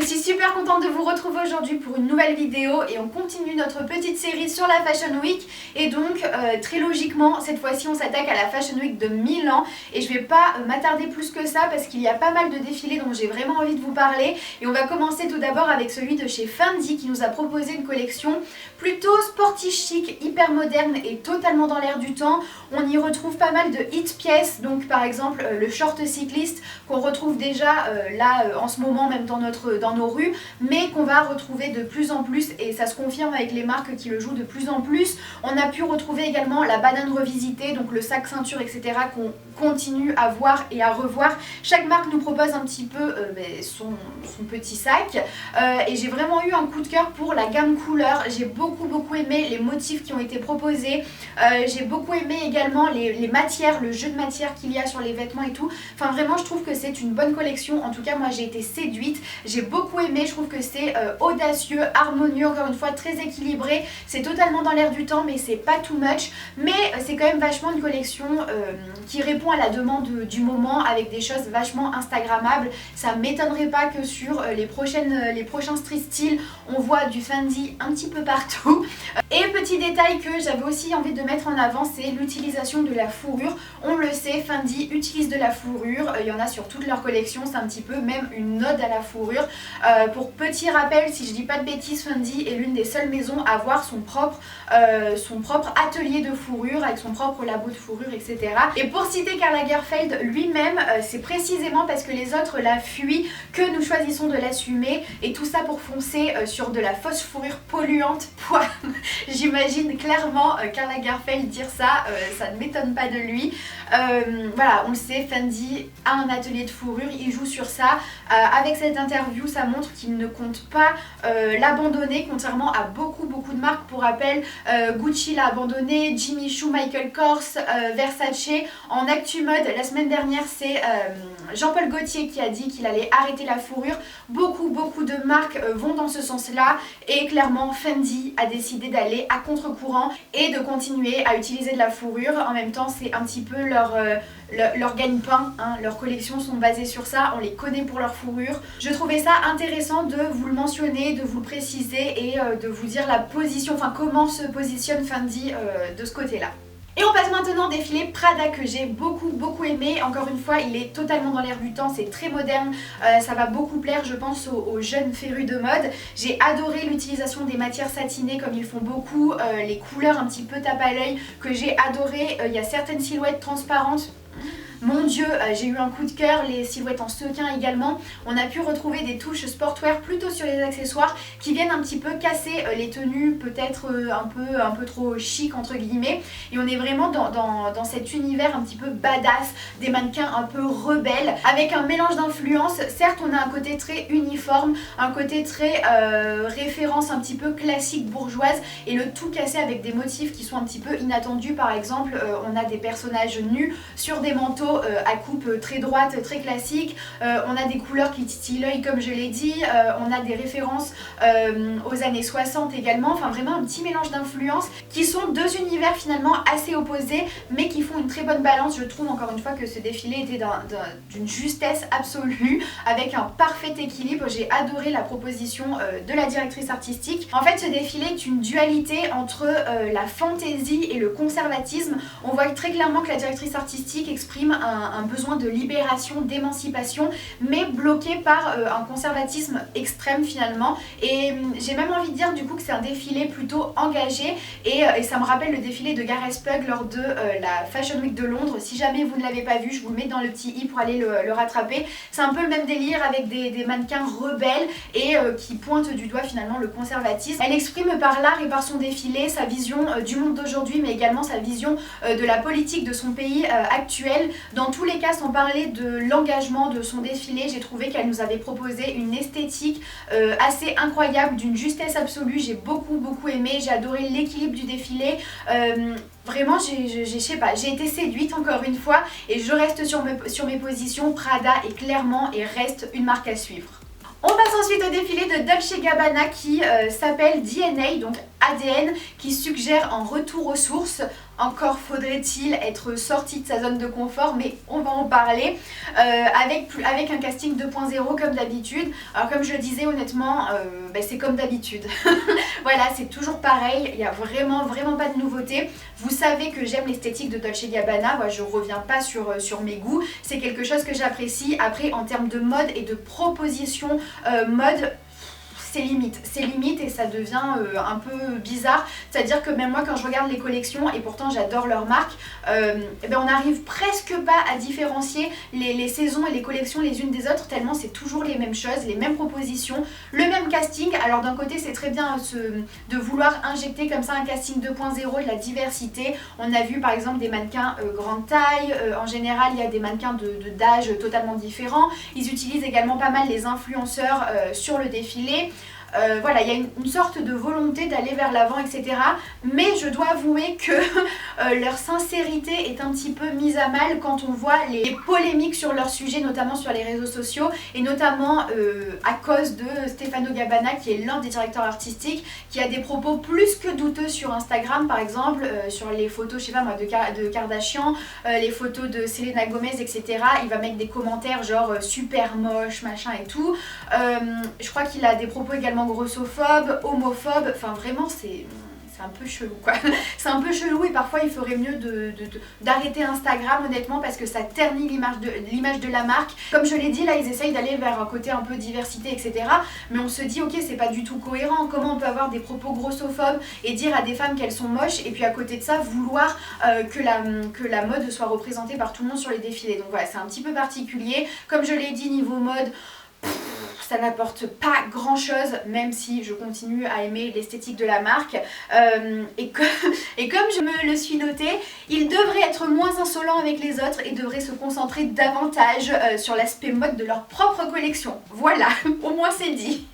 suis super contente de vous retrouver aujourd'hui pour une nouvelle vidéo et on continue notre petite série sur la Fashion Week. Et donc très logiquement cette fois-ci on s'attaque à la Fashion Week de Milan et je vais pas m'attarder plus que ça parce qu'il y a pas mal de défilés dont j'ai vraiment envie de vous parler. Et on va commencer tout d'abord avec celui de chez Fendi qui nous a proposé une collection plutôt sporty chic, hyper moderne et totalement dans l'air du temps. On y retrouve pas mal de hit pièces, donc par exemple le short cycliste qu'on retrouve déjà en ce moment même dans nos rues, mais qu'on va retrouver de plus en plus et ça se confirme avec les marques qui le jouent de plus en plus. On a pu retrouver également la banane revisitée, donc le sac ceinture etc. qu'on continue à voir et à revoir. Chaque marque nous propose un petit peu son petit sac et j'ai vraiment eu un coup de cœur pour la gamme couleur. J'ai beaucoup aimé les motifs qui ont été proposés, j'ai beaucoup aimé également les matières, le jeu de matière qu'il y a sur les vêtements et tout. Enfin vraiment je trouve que c'est une bonne collection, en tout cas moi j'ai été séduite, j'ai beaucoup aimé, je trouve que c'est audacieux, harmonieux, encore une fois très équilibré, c'est totalement dans l'air du temps mais c'est pas too much, mais c'est quand même vachement une collection qui répond à la demande du moment avec des choses vachement instagrammables. Ça m'étonnerait pas que sur les prochains street styles on voit du Fendi un petit peu partout. Et petit détail que j'avais aussi envie de mettre en avant, c'est l'utilisation de la fourrure. On le sait, Fendi utilise de la fourrure, il y en a sur toute leur collection, c'est un petit peu même une ode à la fourrure. Pour petit rappel, si je dis pas de bêtises, Fendi est l'une des seules maisons à avoir son propre atelier de fourrure avec son propre labo de fourrure, etc. Et pour citer Karl Lagerfeld lui-même, c'est précisément parce que les autres la fuient que nous choisissons de l'assumer, et tout ça pour foncer sur de la fausse fourrure polluante. J'imagine clairement Karl Lagerfeld dire ça, ça ne m'étonne pas de lui. Voilà, on le sait, Fendi a un atelier de fourrure, il joue sur ça. Avec cette interview, ça montre qu'il ne compte pas l'abandonner, contrairement à beaucoup de marques. Pour rappel, Gucci l'a abandonné, Jimmy Choo, Michael Kors, Versace. En actu mode, la semaine dernière, c'est Jean-Paul Gaultier qui a dit qu'il allait arrêter la fourrure. Beaucoup de marques vont dans ce sens-là et clairement Fendi a décidé d'aller à contre-courant et de continuer à utiliser de la fourrure. En même temps, c'est un petit peu leur gagne-pain, hein. Leurs collections sont basées sur ça, on les connaît pour leur fourrure. Je trouvais ça intéressant de vous le mentionner, de vous le préciser et de vous dire la position, enfin comment se positionne Fendi de ce côté-là. Et on passe maintenant au défilé Prada que j'ai beaucoup aimé. Encore une fois, il est totalement dans l'air du temps, c'est très moderne, ça va beaucoup plaire je pense aux jeunes férus de mode. J'ai adoré l'utilisation des matières satinées comme ils font beaucoup, les couleurs un petit peu tape à l'œil que j'ai adoré. Il y a certaines silhouettes transparentes. Mon dieu, j'ai eu un coup de cœur, les silhouettes en sequin également. On a pu retrouver des touches sportwear plutôt sur les accessoires qui viennent un petit peu casser les tenues peut-être un peu trop chic entre guillemets. Et on est vraiment dans cet univers un petit peu badass, des mannequins un peu rebelles, avec un mélange d'influences. Certes on a un côté très uniforme, un côté très référence un petit peu classique bourgeoise, et le tout cassé avec des motifs qui sont un petit peu inattendus. Par exemple on a des personnages nus sur des manteaux à coupe très droite, très classique. On a des couleurs qui titillent l'œil comme je l'ai dit, on a des références aux années 60 également, enfin vraiment un petit mélange d'influences qui sont deux univers finalement assez opposés mais qui font une très bonne balance. Je trouve encore une fois que ce défilé était d'une justesse absolue avec un parfait équilibre. J'ai adoré la proposition de la directrice artistique. En fait ce défilé est une dualité entre la fantaisie et le conservatisme. On voit très clairement que la directrice artistique exprime un besoin de libération, d'émancipation, mais bloqué par un conservatisme extrême finalement. Et j'ai même envie de dire du coup que c'est un défilé plutôt engagé et ça me rappelle le défilé de Gareth Pugh lors de la Fashion Week de Londres. Si jamais vous ne l'avez pas vu, je vous le mets dans le petit i pour aller le rattraper. C'est un peu le même délire avec des mannequins rebelles et qui pointent du doigt finalement le conservatisme. Elle exprime par l'art et par son défilé sa vision du monde d'aujourd'hui, mais également sa vision de la politique de son pays actuel. Dans tous les cas, sans parler de l'engagement de son défilé, j'ai trouvé qu'elle nous avait proposé une esthétique assez incroyable, d'une justesse absolue. J'ai beaucoup aimé, j'ai adoré l'équilibre du défilé. Vraiment, je sais pas, j'ai été séduite encore une fois et je reste sur mes positions. Prada est clairement et reste une marque à suivre. On passe ensuite au défilé de Dolce & Gabbana qui s'appelle DNA, donc ADN qui suggère un retour aux sources. Encore faudrait-il être sorti de sa zone de confort, mais on va en parler, avec un casting 2.0 comme d'habitude. Alors comme je le disais honnêtement, c'est comme d'habitude. Voilà, c'est toujours pareil, il n'y a vraiment pas de nouveauté. Vous savez que j'aime l'esthétique de Dolce & Gabbana, moi je reviens pas sur mes goûts, c'est quelque chose que j'apprécie. Après en termes de mode et de proposition mode, c'est limite et ça devient un peu bizarre. C'est-à-dire que même moi quand je regarde les collections, et pourtant j'adore leur marque, on n'arrive presque pas à différencier les saisons et les collections les unes des autres, tellement c'est toujours les mêmes choses, les mêmes propositions, le même casting. Alors d'un côté c'est très bien de vouloir injecter comme ça un casting 2.0 et de la diversité. On a vu par exemple des mannequins grande taille, en général il y a des mannequins d'âge totalement différents. Ils utilisent également pas mal les influenceurs sur le défilé. Voilà, il y a une sorte de volonté d'aller vers l'avant, etc. Mais je dois avouer que leur sincérité est un petit peu mise à mal quand on voit les polémiques sur leur sujet, notamment sur les réseaux sociaux, et notamment à cause de Stefano Gabbana, qui est l'un des directeurs artistiques, qui a des propos plus que douteux sur Instagram, par exemple, sur les photos, je sais pas moi, de Kardashian, les photos de Selena Gomez, etc. Il va mettre des commentaires genre super moche, machin et tout. Je crois qu'il a des propos également grossophobe, homophobe, enfin vraiment c'est un peu chelou quoi. C'est un peu chelou et parfois il ferait mieux d'arrêter Instagram honnêtement, parce que ça ternit l'image de la marque. Comme je l'ai dit, là ils essayent d'aller vers un côté un peu diversité, etc. Mais on se dit ok, c'est pas du tout cohérent. Comment on peut avoir des propos grossophobes et dire à des femmes qu'elles sont moches, et puis à côté de ça vouloir que la mode soit représentée par tout le monde sur les défilés. Donc voilà, c'est un petit peu particulier. Comme je l'ai dit, niveau mode, ça n'apporte pas grand chose, même si je continue à aimer l'esthétique de la marque. Et comme je me le suis noté, ils devraient être moins insolents avec les autres et devraient se concentrer davantage sur l'aspect mode de leur propre collection. Voilà, au moins c'est dit.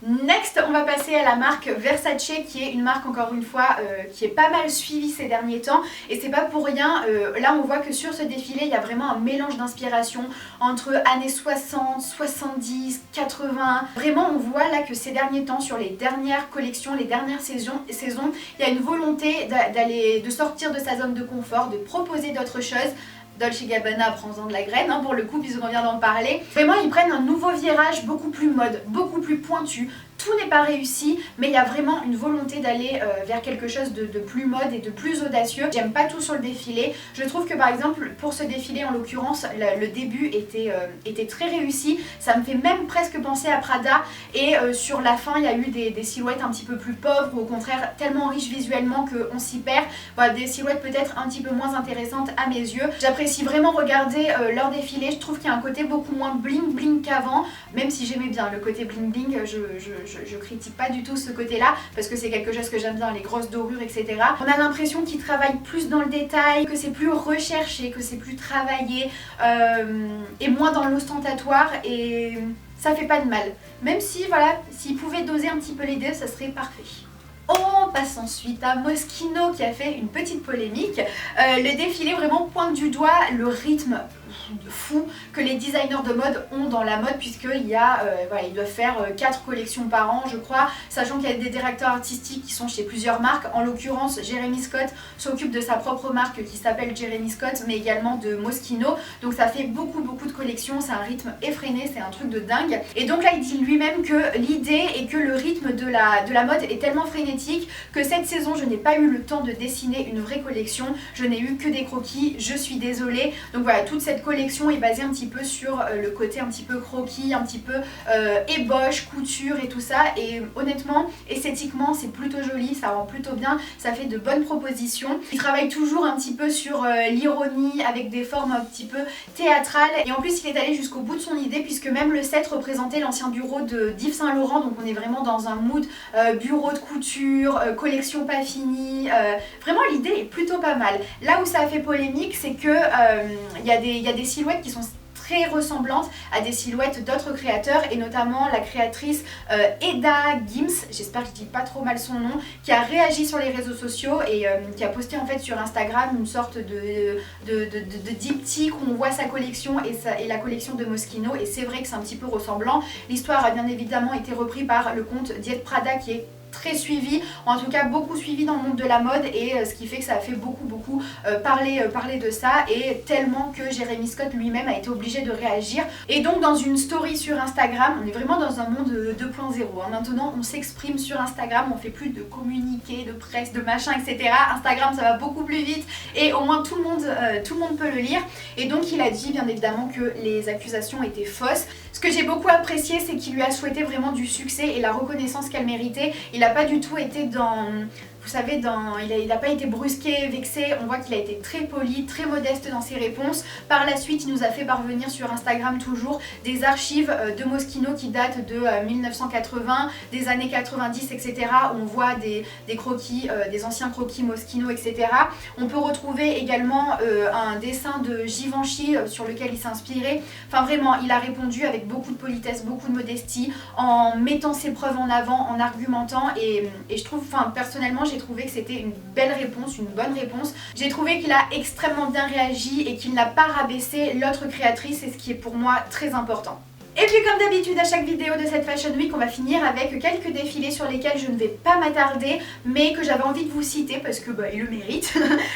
Next, on va passer à la marque Versace, qui est une marque encore une fois qui est pas mal suivie ces derniers temps, et c'est pas pour rien. Là on voit que sur ce défilé il y a vraiment un mélange d'inspiration entre années 60, 70, 80. Vraiment on voit là que ces derniers temps, sur les dernières collections, les dernières saisons, il y a une volonté de sortir de sa zone de confort, de proposer d'autres choses. Dolce & Gabbana prend-en de la graine pour le coup, puisqu'on vient d'en parler. Vraiment ils prennent un nouveau virage beaucoup plus mode, beaucoup plus pointu. Tout n'est pas réussi, mais il y a vraiment une volonté d'aller vers quelque chose de plus mode et de plus audacieux. J'aime pas tout sur le défilé. Je trouve que par exemple pour ce défilé en l'occurrence, le début était très réussi. Ça me fait même presque penser à Prada, et sur la fin il y a eu des silhouettes un petit peu plus pauvres, ou au contraire tellement riches visuellement qu'on s'y perd. Voilà, des silhouettes peut-être un petit peu moins intéressantes à mes yeux. J'apprécie vraiment regarder leur défilé. Je trouve qu'il y a un côté beaucoup moins bling bling qu'avant, même si j'aimais bien le côté bling bling. Je critique pas du tout ce côté là, parce que c'est quelque chose que j'aime bien, les grosses dorures, etc. On a l'impression qu'ils travaillent plus dans le détail, que c'est plus recherché, que c'est plus travaillé, et moins dans l'ostentatoire, et ça fait pas de mal. Même si voilà, s'ils pouvaient doser un petit peu les deux, ça serait parfait. On passe ensuite à Moschino, qui a fait une petite polémique. Le défilé vraiment pointe du doigt le rythme fou que les designers de mode ont dans la mode, puisqu'il y a, voilà, ils doivent faire 4 collections par an je crois, sachant qu'il y a des directeurs artistiques qui sont chez plusieurs marques. En l'occurrence Jeremy Scott s'occupe de sa propre marque qui s'appelle Jeremy Scott, mais également de Moschino, donc ça fait beaucoup de collections, c'est un rythme effréné, c'est un truc de dingue. Et donc là il dit lui-même que l'idée est que le rythme de la mode est tellement frénétique que cette saison je n'ai pas eu le temps de dessiner une vraie collection, je n'ai eu que des croquis, je suis désolée. Donc voilà, toute cette collection est basée un petit peu sur le côté un petit peu croquis, un petit peu ébauche, couture et tout ça, et honnêtement esthétiquement c'est plutôt joli, ça rend plutôt bien, ça fait de bonnes propositions. Il travaille toujours un petit peu sur l'ironie avec des formes un petit peu théâtrales, et en plus il est allé jusqu'au bout de son idée, puisque même le set représentait l'ancien bureau d'Yves Saint Laurent, donc on est vraiment dans un mood bureau de couture, collection pas finie. Vraiment l'idée est plutôt pas mal. Là où ça a fait polémique, c'est que il y a des silhouettes qui sont très ressemblantes à des silhouettes d'autres créateurs, et notamment la créatrice Eda Gims, j'espère que je dis pas trop mal son nom, qui a réagi sur les réseaux sociaux et qui a posté en fait sur Instagram une sorte de diptyque où on voit sa collection et la collection de Moschino, et c'est vrai que c'est un petit peu ressemblant. L'histoire a bien évidemment été reprise par le compte Diet Prada, qui est très suivi, en tout cas beaucoup suivi dans le monde de la mode, et ce qui fait que ça a fait beaucoup parler de ça, et tellement que Jérémy Scott lui-même a été obligé de réagir. Et donc dans une story sur Instagram, on est vraiment dans un monde 2.0, hein. Maintenant on s'exprime sur Instagram, on fait plus de communiqués, de presse, de machin, etc. Instagram ça va beaucoup plus vite et au moins tout le monde peut le lire. Et donc il a dit bien évidemment que les accusations étaient fausses. Ce que j'ai beaucoup apprécié, c'est qu'il lui a souhaité vraiment du succès et la reconnaissance qu'elle méritait. Il n'a pas du tout été dans... Vous savez, il n'a pas été brusqué, vexé, on voit qu'il a été très poli, très modeste dans ses réponses. Par la suite, il nous a fait parvenir sur Instagram toujours des archives de Moschino qui datent de 1980, des années 90, etc. On voit des croquis, des anciens croquis Moschino, etc. On peut retrouver également un dessin de Givenchy sur lequel il s'est inspiré. Enfin vraiment, il a répondu avec beaucoup de politesse, beaucoup de modestie, en mettant ses preuves en avant, en argumentant, et je trouve, enfin personnellement, j'ai trouvé que c'était une belle réponse, une bonne réponse. J'ai trouvé qu'il a extrêmement bien réagi et qu'il n'a pas rabaissé l'autre créatrice, et ce qui est pour moi très important. Et puis comme d'habitude à chaque vidéo de cette Fashion Week, on va finir avec quelques défilés sur lesquels je ne vais pas m'attarder, mais que j'avais envie de vous citer parce que il le mérite.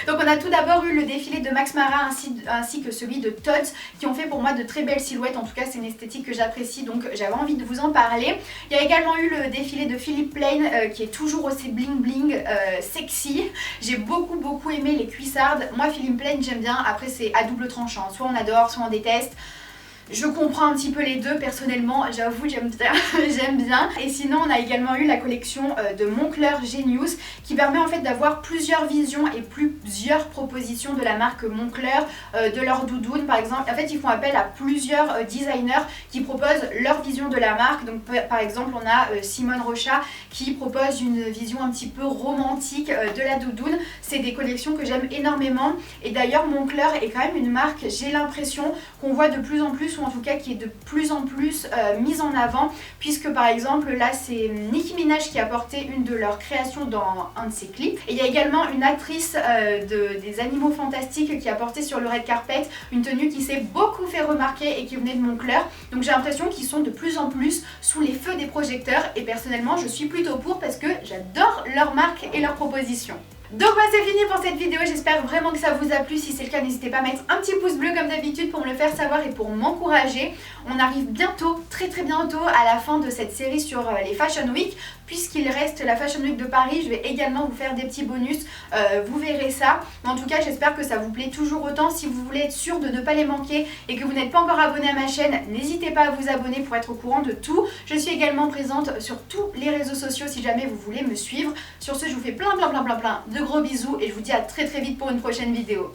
Donc on a tout d'abord eu le défilé de Max Mara ainsi que celui de Tod's, qui ont fait pour moi de très belles silhouettes. En tout cas c'est une esthétique que j'apprécie, donc j'avais envie de vous en parler. Il y a également eu le défilé de Philippe Plein qui est toujours aussi bling bling, sexy. J'ai beaucoup aimé les cuissardes. Moi Philippe Plein j'aime bien, après c'est à double tranchant, soit on adore, soit on déteste. Je comprends un petit peu les deux, personnellement, j'avoue, j'aime bien, j'aime bien. Et sinon, on a également eu la collection de Moncler Genius qui permet en fait d'avoir plusieurs visions et plusieurs propositions de la marque Moncler, de leur doudoune par exemple. En fait, ils font appel à plusieurs designers qui proposent leur vision de la marque. Donc par exemple, on a Simone Rocha qui propose une vision un petit peu romantique de la doudoune. C'est des collections que j'aime énormément. Et d'ailleurs, Moncler est quand même une marque, j'ai l'impression, qu'on voit de plus en plus, ou en tout cas qui est de plus en plus mise en avant, puisque par exemple là c'est Nicki Minaj qui a porté une de leurs créations dans un de ses clips, et il y a également une actrice des Animaux Fantastiques qui a porté sur le red carpet une tenue qui s'est beaucoup fait remarquer et qui venait de Moncler. Donc j'ai l'impression qu'ils sont de plus en plus sous les feux des projecteurs, et personnellement je suis plutôt pour parce que j'adore leur marque et leurs propositions. Donc c'est fini pour cette vidéo, j'espère vraiment que ça vous a plu. Si c'est le cas, n'hésitez pas à mettre un petit pouce bleu comme d'habitude pour me le faire savoir et pour m'encourager. On arrive bientôt, très bientôt à la fin de cette série sur les Fashion Week. Puisqu'il reste la Fashion Week de Paris, je vais également vous faire des petits bonus, vous verrez ça. Mais en tout cas, j'espère que ça vous plaît toujours autant. Si vous voulez être sûr de ne pas les manquer et que vous n'êtes pas encore abonné à ma chaîne, n'hésitez pas à vous abonner pour être au courant de tout. Je suis également présente sur tous les réseaux sociaux si jamais vous voulez me suivre. Sur ce, je vous fais plein de gros bisous et je vous dis à très vite pour une prochaine vidéo.